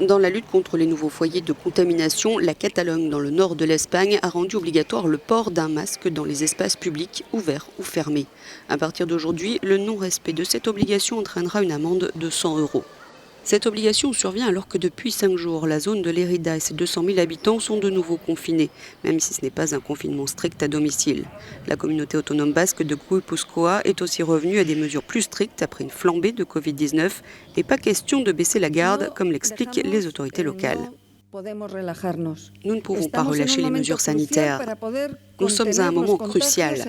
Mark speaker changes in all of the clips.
Speaker 1: Dans la lutte contre les nouveaux foyers de contamination, la Catalogne, dans le nord de l'Espagne, a rendu obligatoire le port d'un masque dans les espaces publics, ouverts ou fermés. À partir d'aujourd'hui, le non-respect de cette obligation entraînera une amende de 100 €. Cette obligation survient alors que depuis 5 jours, la zone de Lérida et ses 200 000 habitants sont de nouveau confinés, même si ce n'est pas un confinement strict à domicile. La communauté autonome basque de Guipúzcoa est aussi revenue à des mesures plus strictes après une flambée de Covid-19 et pas question de baisser la garde, comme l'expliquent les autorités locales. Nous ne pouvons pas relâcher les mesures sanitaires. Nous sommes à un moment crucial.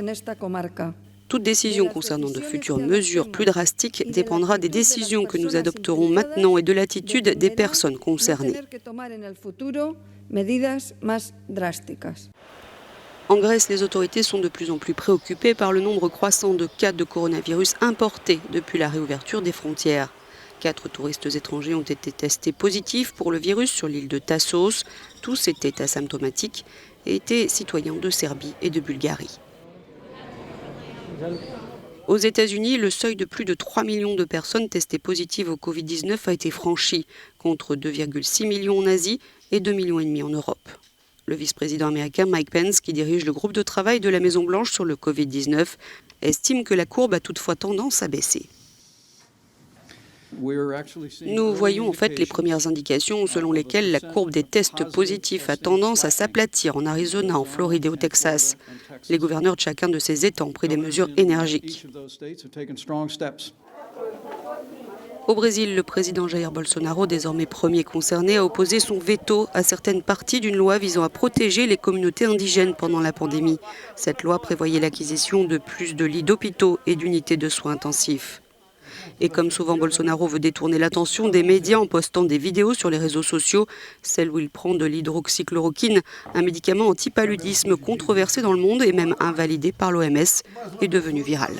Speaker 1: Toute décision concernant de futures mesures plus drastiques dépendra des décisions que nous adopterons maintenant et de l'attitude des personnes concernées. En Grèce, les autorités sont de plus en plus préoccupées par le nombre croissant de cas de coronavirus importés depuis la réouverture des frontières. 4 touristes étrangers ont été testés positifs pour le virus sur l'île de Tassos. Tous étaient asymptomatiques et étaient citoyens de Serbie et de Bulgarie. Aux États-Unis, le seuil de plus de 3 millions de personnes testées positives au Covid-19 a été franchi, contre 2,6 millions en Asie et 2,5 millions en Europe. Le vice-président américain Mike Pence, qui dirige le groupe de travail de la Maison-Blanche sur le Covid-19, estime que la courbe a toutefois tendance à baisser. Nous voyons en fait les premières indications selon lesquelles la courbe des tests positifs a tendance à s'aplatir en Arizona, en Floride et au Texas. Les gouverneurs de chacun de ces États ont pris des mesures énergiques. Au Brésil, le président Jair Bolsonaro, désormais premier concerné, a opposé son veto à certaines parties d'une loi visant à protéger les communautés indigènes pendant la pandémie. Cette loi prévoyait l'acquisition de plus de lits d'hôpitaux et d'unités de soins intensifs. Et comme souvent, Bolsonaro veut détourner l'attention des médias en postant des vidéos sur les réseaux sociaux, celle où il prend de l'hydroxychloroquine, un médicament anti-paludisme controversé dans le monde et même invalidé par l'OMS, est devenu viral.